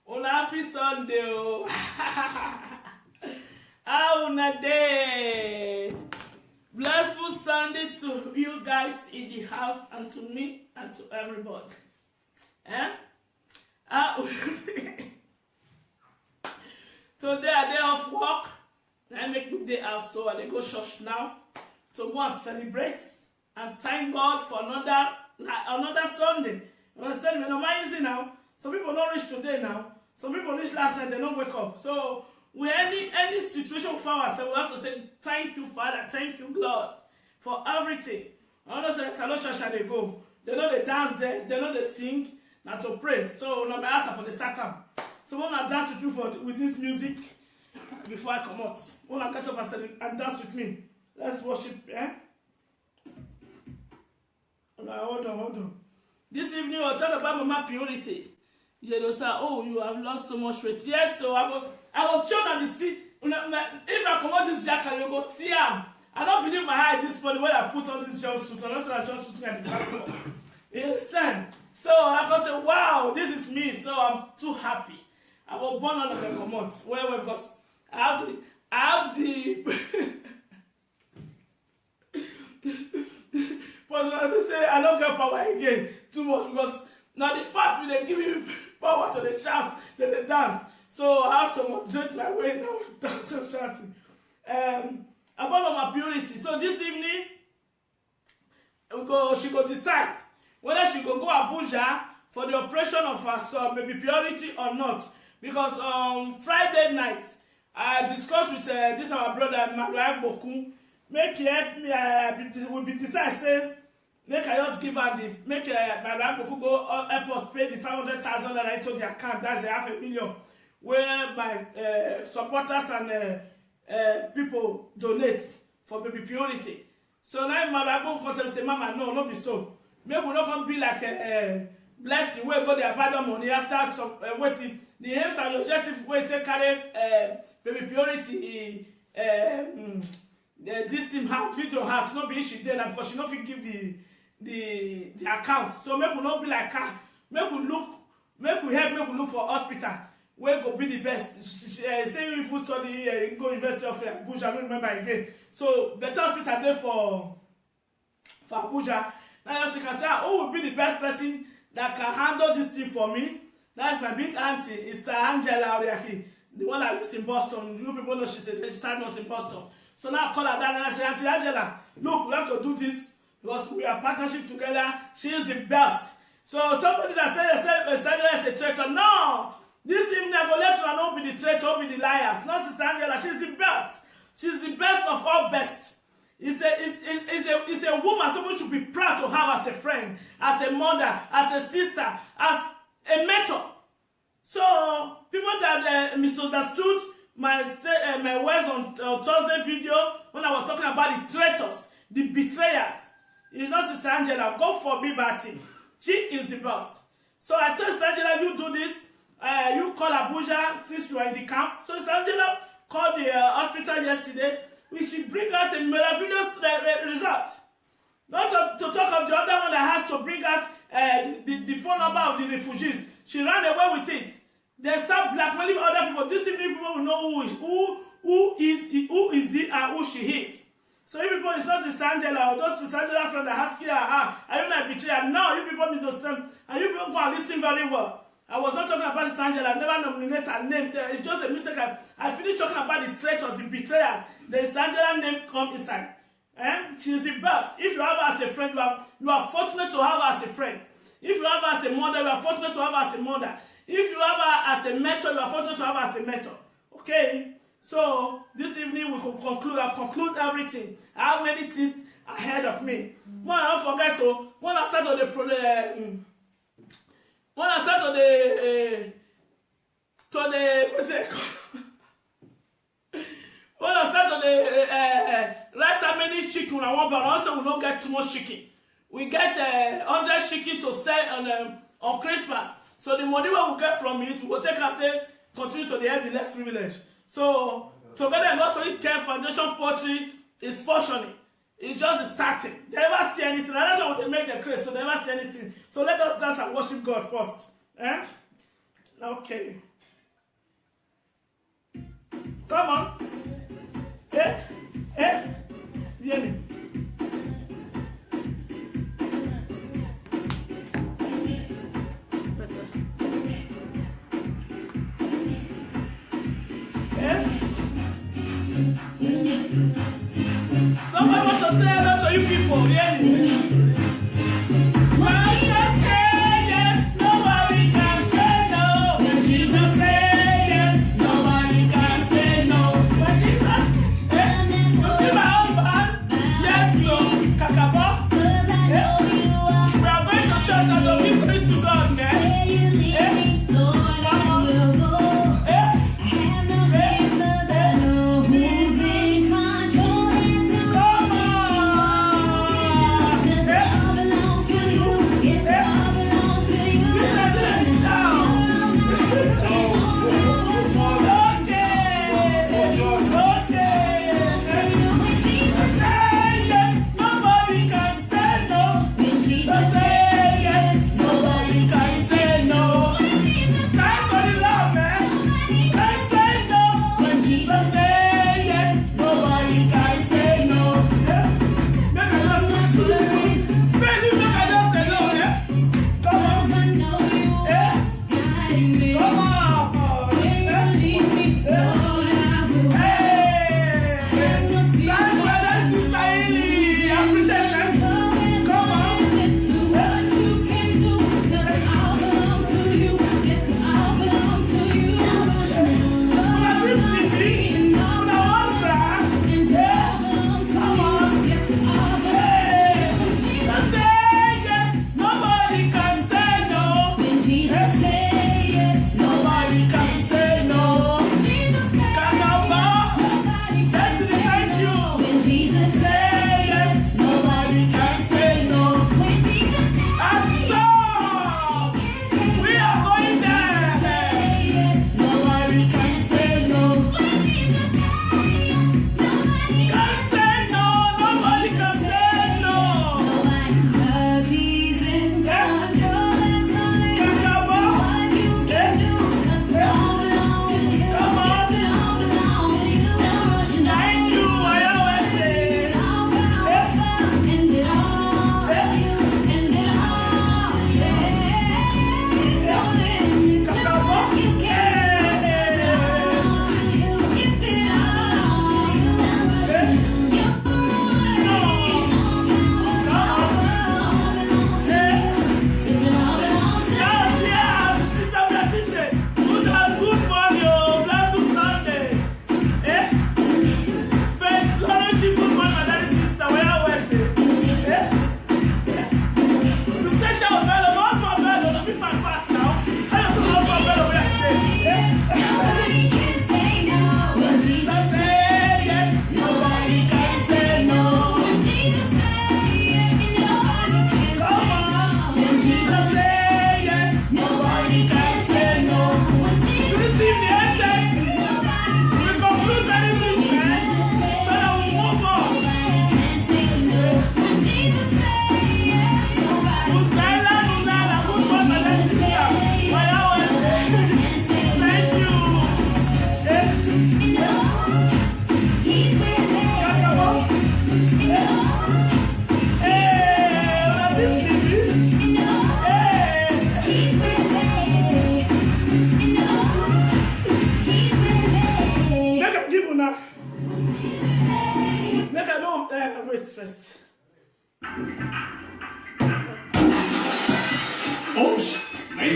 On happy Sunday. Oh. How una day? Blessful Sunday to you guys in the house and to me and to everybody. Eh? Today I day off work. I make me day out, so I go church now to go and celebrate and thank God for another Sunday. You understand me? No mind easy now. Some people don't reach today now. Some people reach last night, they don't wake up. So we any situation we find ourselves, we have to say thank you, Father, thank you, Lord, for everything. I know say Talo Shasha they go. They know they dance there, they know they sing, now to pray. So now I ask for the sakam. So when I dance with you with this music before I come out. When I get up and dance with me. Let's worship, eh? Hold on. This evening we'll talk about Mama Purity. You know, say, oh, you have lost so much weight. Yes, so I will show that the see. If I come out this jacket, you go see him. I don't believe my eye this morning when I put on this jumpsuit. I don't say I just put me at the platform. You understand? So I can say, wow, this is me. So I'm too happy. I will burn all of them come out. Well, because I have the but when I say I don't get power again too much because now the fact they give me power to the shout, then they dance. So I have to moderate my way now, dance and shouting. About my purity. So this evening, she go decide whether she go Abuja for the operation of her son, baby Purity or not. Because Friday night, I discussed with this our brother Manuel Boku. Make he help me. We be decide say make I just give her the make Manuel Boku go help us pay the 500,000 that I told the account. That's $500,000 where my supporters and people donate for baby Purity. So now Manuel Boku come say, Mama, no be so. Maybe we not come be like blessing where go the abandon money after some waiting. The aims and objective way to carry baby Purity this team heart, video heart, not be issue there because she not fit give the account. So make we not be like her. Make we look for hospital where go be the best. Say if we study go University of Abuja, I don't remember again. So better hospital there for Abuja. Now you can say, who will be the best person that can handle this thing for me? That's my big auntie, it's Angela Oriaki, the one that lives in Boston. You people know she's a registered nurse in Boston. So now I call her down and I say, Auntie Angela, look, we have to do this because we are partnership together. She is the best. So somebody that said Angela is a traitor. No! This evening I go let you know be the traitor, be the liars. Not Sister Angela, she's the best. She's the best of all best. It's a woman someone should be proud to have as a friend, as a mother, as a sister, as a mentor. So people that misunderstood my words on Thursday video when I was talking about the traitors, the betrayers. It's not Sister Angela. God forbid Batty. She is the best. So I told Sister Angela, you do this. You call Abuja since you are in the camp. So Sister Angela called the hospital yesterday. We should bring out a miraculous result. Not to talk of the other one that has to bring out the phone number of the refugees. She ran away with it. They start blackmailing other people. These people will know who is he and who she is. So you people, it's not Sister Angela or those Sister Angela friends that ask you, are you not betrayer? No, you people need to stand and you people go and listen very well. I was not talking about Sister Angela. I never nominated her name. It's just a mistake. I finished talking about the traitors, the betrayers. The Sister Angela name come inside. She is the best. If you have her as a friend, you are fortunate to have her as a friend. If you have her as a mother, you are fortunate to have her as a mother. If you have her as a mentor, you are fortunate to have her as a mentor. Okay? So, this evening we will conclude everything. I have many things ahead of me. When I don't forget when I start on the when I start on the right how many chicken I want, but also we don't get too much chicken. We get 100 chicken to sell on Christmas. So the money we will get from it, we will take and continue to the help the less privileged. So together Gospel Care Foundation Poultry is functioning. It's just starting. They never see anything. I don't know what they make the craze, so they never see anything. So let us dance and worship God first. Okay.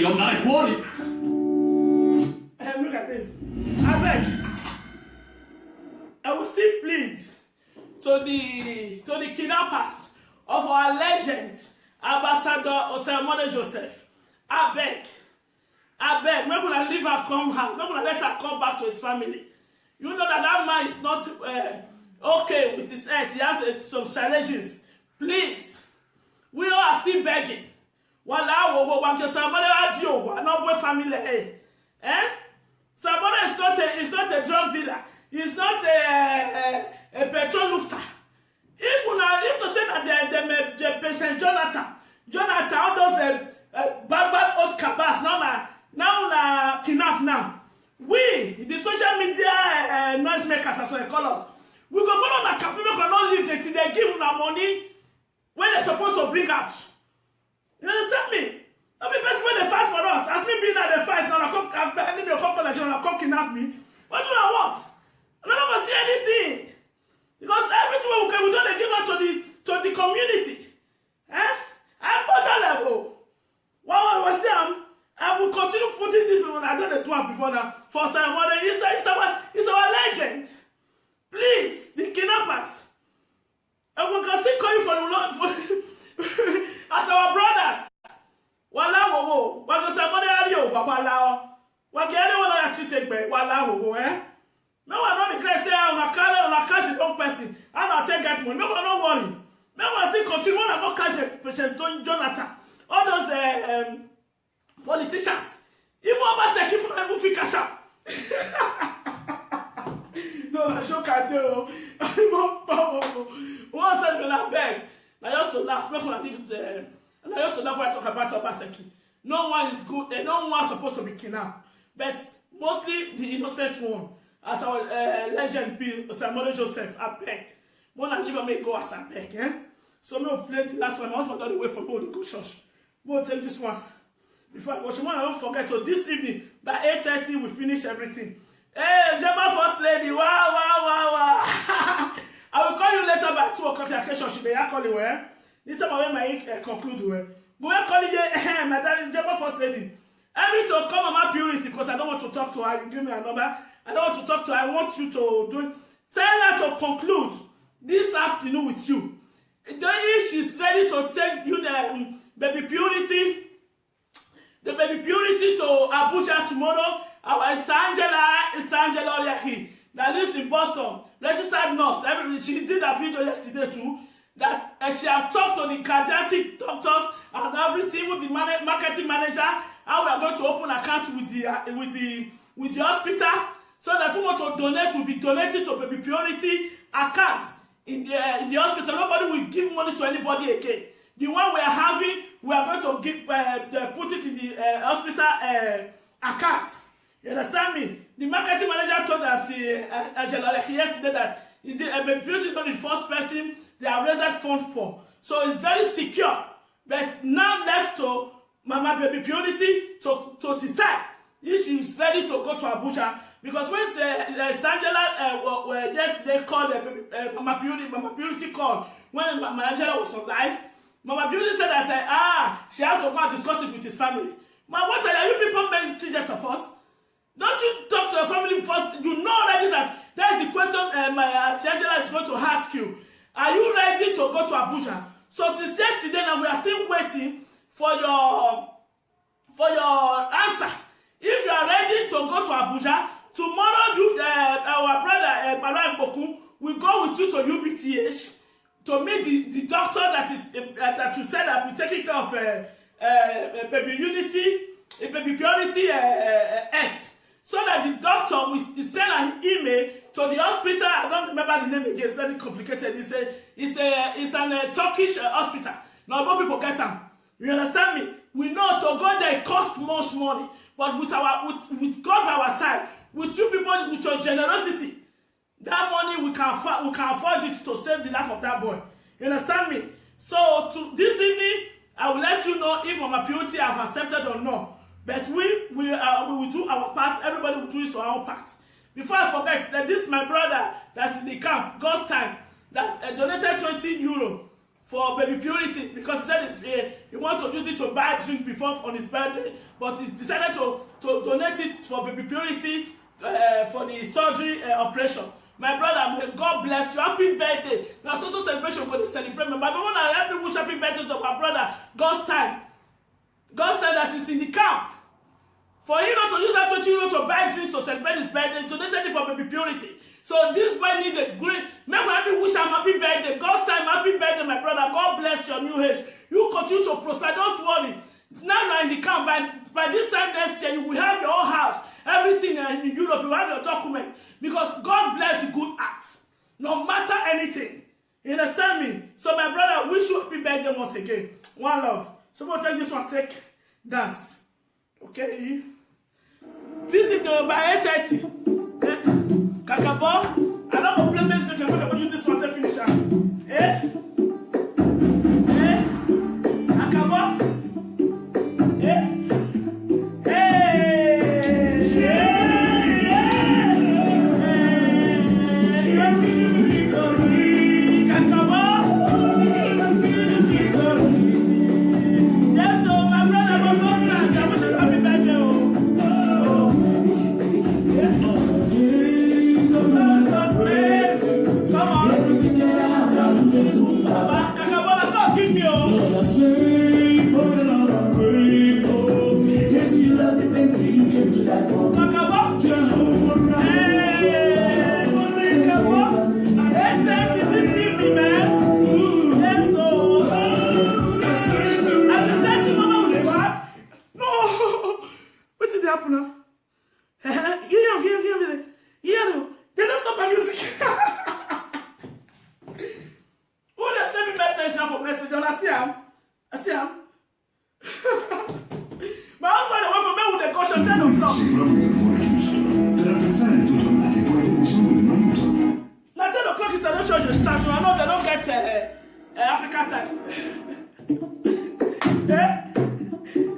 ją na chłory. Look at him. I beg. I will still plead to the kidnappers of our legend, Ambassador Osemone Joseph. I beg, make una leave her come her, make una let her come back to his family. You know that man is not okay with his health. He has some challenges. Please, we all are still begging. Wala wo wa somebody adio wa no boy family eh? Somebody is not a drug dealer. He's not a petrol lufter. If to say that the patient Jonathan, all those bad old cabas now kidnap now. We, the social media noise makers, as they call us, we go follow the cap. People cannot leave till they give them money when they're supposed to bring out. You understand me? Not the best when they fight for us. As me being at the fight, now I come kidnap me. What do I want? I don't ever see anything. Because everything we don't give out to the community. At that level. What was saying? I will continue putting this on. I done the twelve before now. For somebody, it's our legend. Please, the kidnappers. And we can still call you for as our brothers. Wala wo. What can somebody ario? Wala. What can anyone actually take back? Wala wo eh? No one not declare say on a cash the wrong person. I not take that money. No one not worry. No one still continue. One not cash the patients. Jonathan. All those politicians. Even Obaseki if I fit cash out. No, I joke at you. Once I will beg. I used to laugh. Make one leave the. And I used to laugh when I talk about Obaseki. No one is good. No one is supposed to be kidnapped. But mostly the innocent one. As our legend Osemone Joseph, I beg. When I leave, I may go as I beg. So me will play the last one. My husband got away from me to go church. We'll take this one. Before I watch one, I don't forget. So this evening, by 8:30, we finish everything. Hey, Gemma First Lady, wow. I will call you later by 2 o'clock. I can show you. I call you where. This time I will conclude where. But I call you, my darling Gemma First Lady. I need to come on my purity because I don't want to talk to her. Give me a number. I don't want to talk to her. I want you to do it. Tell her to conclude this afternoon with you. If she's ready to take you baby purity, the baby purity to Abuja tomorrow, our Angela Oriahi, that lives in Boston, registered nurse. She did a video yesterday too, that she had talked to the cardiac doctors and everything with the marketing manager, how we are going to open account with the hospital, so that who want to donate will be donated to baby purity account in the hospital. Nobody will give money to anybody again. The one we are having, we are going to give put it in the hospital account. You understand me? The marketing manager told that yesterday that baby purity is not the first person they have raised fund for. So it's very secure. But now left to Mama Baby Purity to decide if she is ready to go to Abuja. Because when Angela yesterday called Mama Purity called when Mama Angela was alive, Mama Purity said that she has to go and discuss it with his family. What are you people making just of us? Don't you talk to your family first? You know already that there is a question my Auntie Angela is going to ask you. Are you ready to go to Abuja? So since yesterday now we are still waiting for your answer. If you are ready to go to Abuja, tomorrow our brother Maran Boku will go with you to UBTH to meet the doctor that you said that will be taking care of baby purity Earth. So that the doctor will send an email to the hospital. I don't remember the name again. It's very complicated. It's an Turkish hospital. Now, more people get them. You understand me? We know to go there it costs much money, but with God by our side, with you people, with your generosity, that money we can afford it to save the life of that boy. You understand me? So this evening, I will let you know if Mama Purity have accepted or not. But we will do our part. Everybody will do his own part. Before I forget, that this is my brother that's in the camp, God's time, that donated €20 for baby Purity because he said he wants to use it to buy a drink before on his birthday, but he decided to donate it for baby Purity for the surgery operation. My brother, may God bless you. Happy birthday. Now, so celebration going to celebrate. My brother, I help me wish happy birthday to my brother. God's time. God's time that he's in the camp. For him not to use that 20 euro to buy drinks to celebrate his birthday, to donate it for baby Purity. So this boy needs a great. Make me wish him happy birthday. God's time, happy birthday, my brother. God bless your new age. You continue to prosper. Don't worry. Now you're in the camp. By this time next year, you will have your own house. Everything in Europe, you have your document. Because God bless the good act. No matter anything. You understand me? So my brother, wish you happy birthday once again. One love. So we'll take this one, take dance. Okay? This is the by 8:30. Kakabo, I don't go play music. I'm going to use this one to finish up. Kakabo.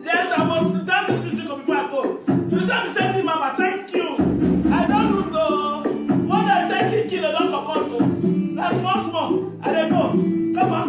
Yes, I was dance this music before I go. So you said, Mr. Mama, thank you. I don't lose more than 30 kilos, don't come out. That's once more. And then go. Come on.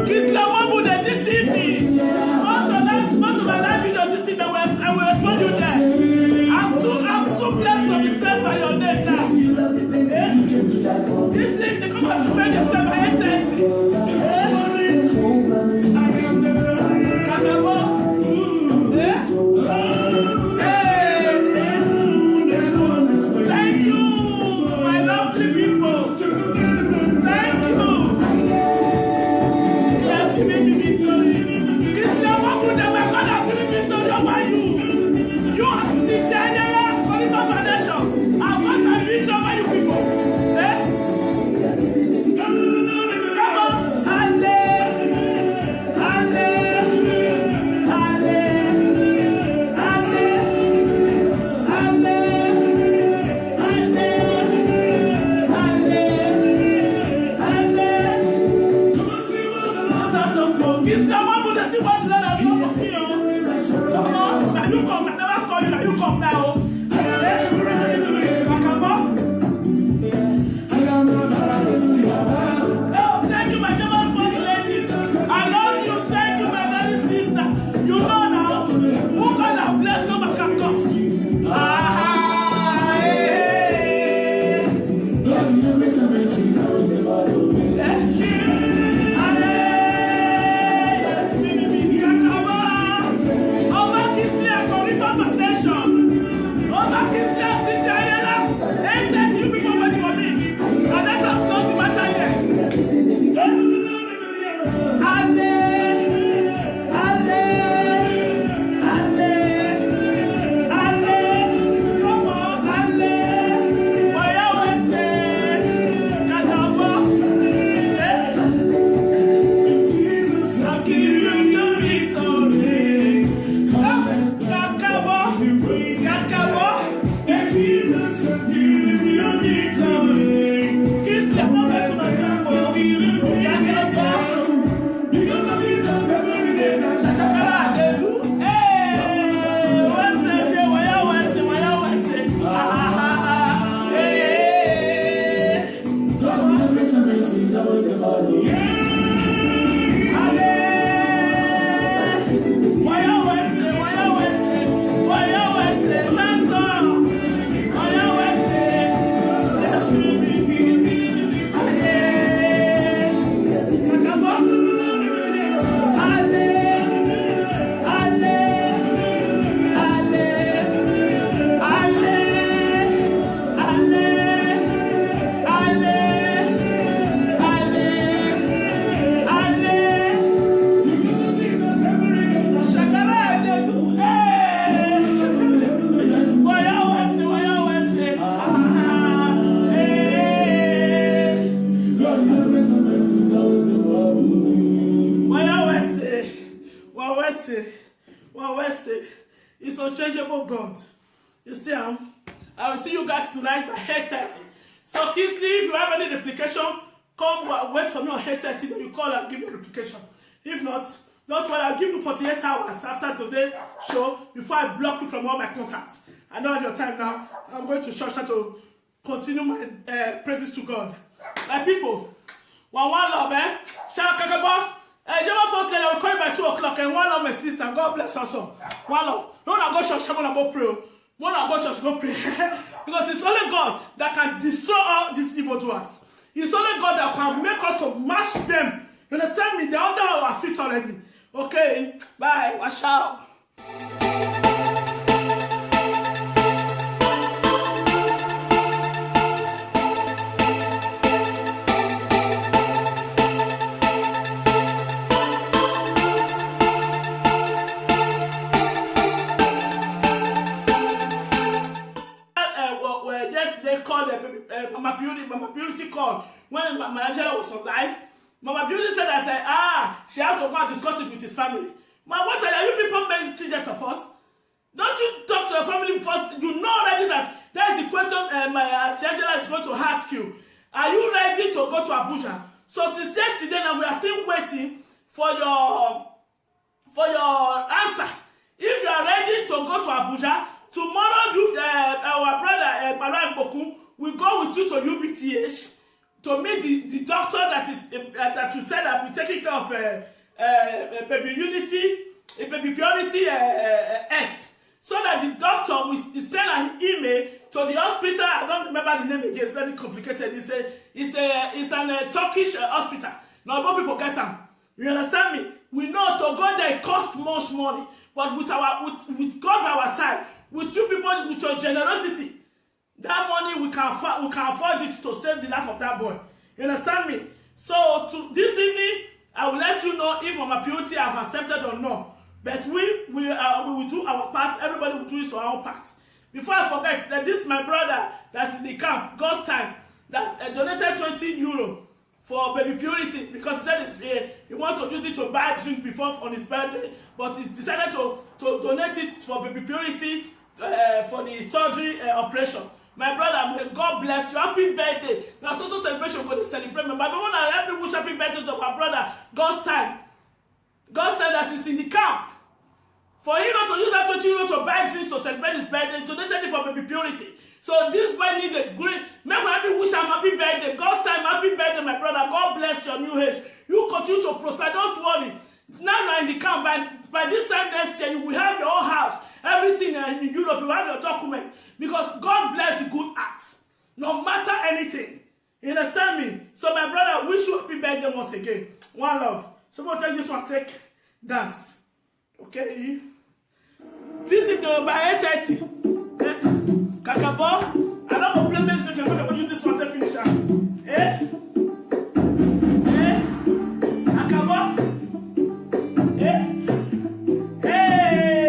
Kiss the one who did this evening. Not to my life. One Wednesday. It's unchangeable God. You see, I will see you guys tonight by 8:30. So, Kingsley, if you have any replication, come wait for me on 8:30. Then you call and give me a replication. If not, don't worry, I'll give you 48 hours after today's show before I block you from all my contacts. I don't have your time now. I'm going to church now to continue my praises to God. My people, one love, Shout Kakabo. Jama first lady, I will call you by 2 o'clock, and one love, my sister. God bless us all. One love. Don't go church, I'm going to go pray. When I go church, go pray. Because it's only God that can destroy all these evildoers. It's only God that can make us to mash them. You understand me? They're under our feet already. Okay? Bye. Wash out. Yesterday called Mama Beauty called when my Angela was on live. Mama Beauty said that she has to go and discuss it with his family. What are you people meant to just of us? Don't you talk to your family first? You know already that there is a question my Auntie Angela is going to ask you. Are you ready to go to Abuja? So since yesterday now we are still waiting for your answer. If you are ready to go to Abuja, tomorrow our brother Maran Boku will go with you to UBTH to meet the doctor that you said that will taking care of baby unity, baby purity Earth. So that the doctor will send an email to the hospital. I don't remember the name again. It's very complicated. It's an Turkish hospital. Now, more people get them. You understand me? We know to go there it costs much money, but with God by our side, with you people, with your generosity, that money we can afford it to save the life of that boy. You understand me? So this evening, I will let you know if Mama Purity have accepted or not. But we will do our part. Everybody will do his own part. Before I forget, that this my brother that's in the camp, God's time, that donated 20 euro for baby Purity because he said he wants to use it to buy a drink before on his birthday, but he decided to donate it for baby Purity for the surgery operation. My brother, God bless you. Happy birthday. Now, social celebration we're going to celebrate. My brother, I help you wish happy birthday to my brother. God's time. God's time that is in the camp. For him not to use that 20 euro to buy drinks to celebrate his birthday, donated it for baby Purity. So this boy needs a great. Make me happy wish him happy birthday. God's time, happy birthday, my brother. God bless your new age. You continue to prosper. Don't worry. Now you're in the camp. By this time next year, you will have your own house. Everything in Europe, you have your document. Because God bless the good act. No matter anything. You understand me? So my brother, wish you happy birthday once again. One love. So we'll take this one, take dance. Okay? This is the by 8:30. Kakabo. I don't play music. I'm going to use this one to finish up. Eh? Eh? Kakabo. Eh? Hey!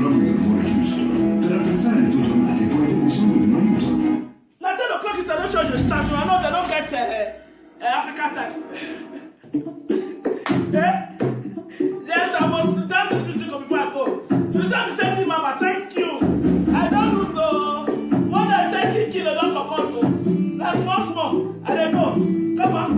proprio l'amore giusto per apprezzare le tue giornate e poi avere bisogno di un aiuto. Na 10 o'clock you don't show your stars, so I know they don't get Africa time. Yes, I must dance this music before I go. So you say, see mama, thank you. I don't lose more than 30 kilos don't come out. That's small. I dey go. Come on.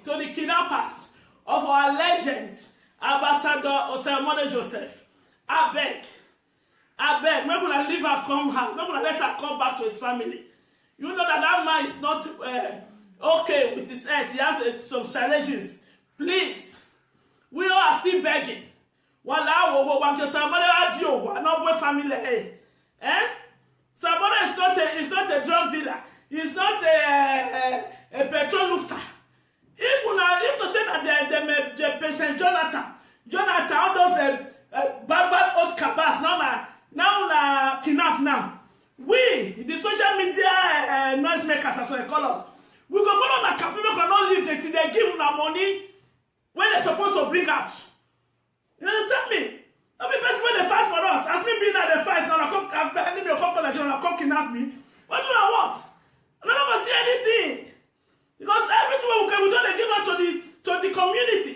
To the kidnappers of our legend, Ambassador Osemone Joseph. I beg, make una leave her come house, make una let her come back to his family. You know that man is not okay with his health. He has some challenges. Please, we all are still begging. Family. Somebody is not a drug dealer. He's not a petrol lufter. If to say that the patient Jonathan, all those bad old cabas now kidnap now. We, the social media noise makers, as they call us, we go follow na cap. People cannot leave till they give them money when they're supposed to bring out. You understand me? I mean, best when they fight for us. As me being at the fight, now I come kidnap me. What do I want? I don't see anything. Because everything we don't give out to the community.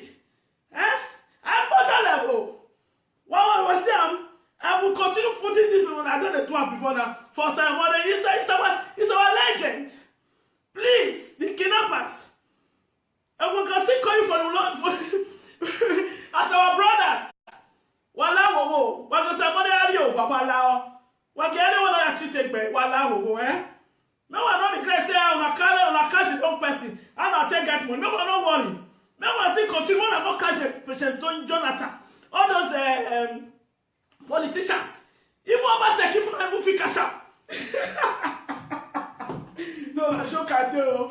At that level. While I was here, I will continue putting this on. I done the tour before now. For someone, it's our legend. Please, the kidnappers. And we can still call you for as our brothers. Wala wo. What somebody are you? Wala. What can anyone actually take back? Wala wo, No one not declare say on a cash a young person and I'll take that money. No one not worry. No one still continue on about cash a patient Jonathan. All those politicians. Even about second for every cash up. No, I joke I do.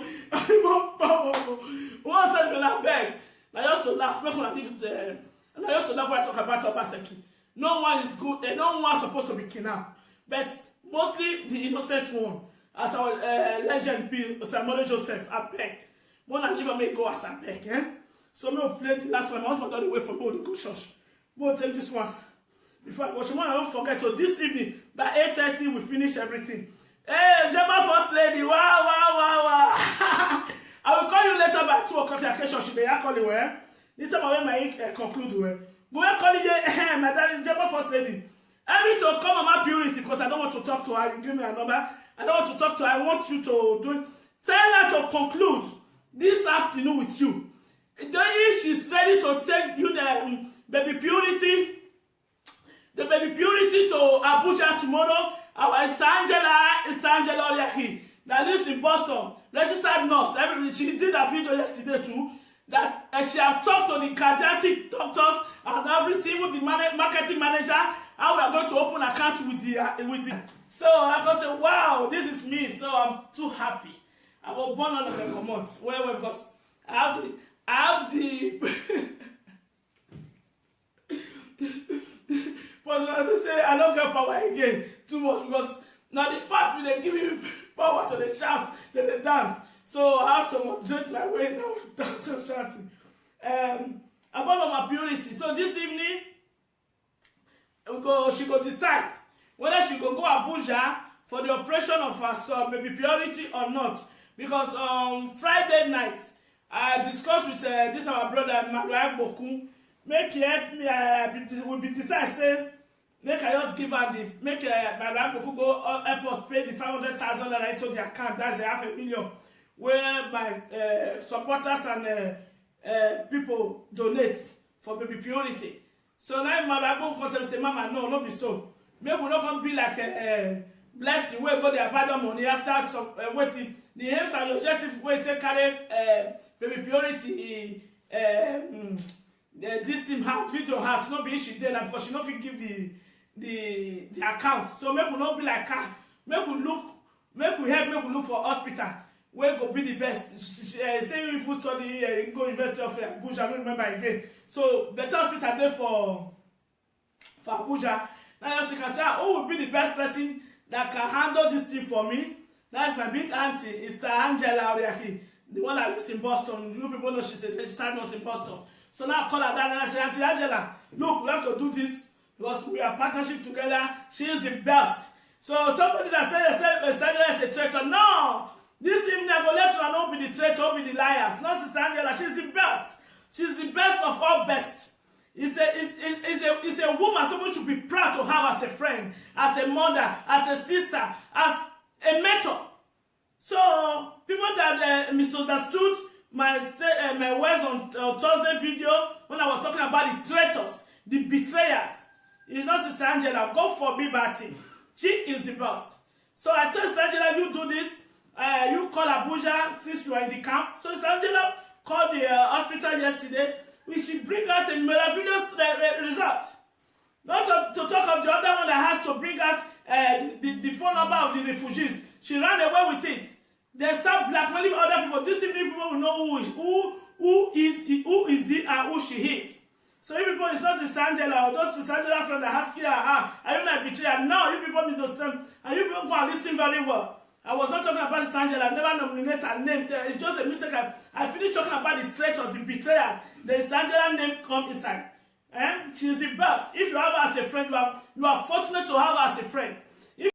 Once I will not beg. I used to laugh. Make one leave the. And I used to laugh when I talk about Obaseki. No one is good. No one is supposed to be kidnapped, but mostly the innocent one. As our legend Osemone Joseph, I beg. One and even may go as I beg, So me play the last one. My husband got away from me to go church. We'll take this one. Before I go, I don't forget. So this evening, by 8:30, we finish everything. Hey, Jema First Lady, wow. I will call you later by 2 o'clock. I can't show you. I call you where. This time I will conclude where. But I call you, my darling Jema First Lady. I need to come on my purity because I don't want to talk to her. You give me a number. I don't want to talk to her. I want you to do it. Tell her to conclude this afternoon with you. If she's ready to take you the baby purity to Abuja tomorrow, our Angela Oriahi, that lives in Boston, registered nurse. She did a video yesterday too. That she have talked to the cardiac doctors and everything with the marketing manager. How we are going to open account with the. So I can say, wow, this is me. So I'm too happy. I will burn all of them comot. Well, because I have the but when I say I don't get power again too much because now the fact they give me power to the shout, they dance. So I have to moderate my way now, dance and shouting. About my purity. So this evening, she go decide whether she go Abuja for the operation of her son, baby Purity or not. Because on Friday night, I discussed with this our brother Manuel Boku. Make he help me. We be decide say make I just give her the make Manuel Boku go help us pay the 500,000 naira into the account. That's $500,000 where my supporters and people donate for baby Purity. So now Manuel Boku come say, Mama, no be so. Maybe we not come be like a blessing where go the abandon money after some waiting. The aims and objective way take carry baby Purity this team heart video heart not be issue there because she not fit give the account. So make we not be like her. Make we look for hospital where go be the best. Say if we study go University of Abuja, I don't remember again. So better hospital there for Abuja. Now you can say who will be the best person that can handle this thing for me. That's my big auntie, Sister Angela Oriaki, the one that lives in Boston. You people know she's a registered nurse in Boston. So now I call her down and I say, Auntie Angela, look, we have to do this because we are partnership together. She is the best. So somebody that said Angela is a traitor. No! This evening I go let you know be the traitor, be the liars. Not Sister Angela, she's the best. She's the best of all best. It's a woman someone should be proud to have as a friend, as a mother, as a sister, as a mentor. So people that misunderstood my words on Thursday video when I was talking about the traitors, the betrayers. It's not Sister Angela. God forbid that thing. She is the best. So I told Sister Angela, you do this. You call Abuja since you are in the camp. So Sister Angela called the hospital yesterday. We should bring out a miraculous result. Not to talk of the other one that has to bring out the phone number of the refugees. She ran away with it. They start blackmailing other people. These people will know who is he and who she is. So you people, it's not Sister Angela or those Sister Angela friends that ask you, are you my betrayer? No, you people need to stand. And you people go and listen very well. I was not talking about Sister Angela. I've never nominated her name. It's just a mistake. I finished talking about the traitors, the betrayers. The Sister Angela name come inside. She is the best. If you have her as a friend, you are fortunate to have her as a friend.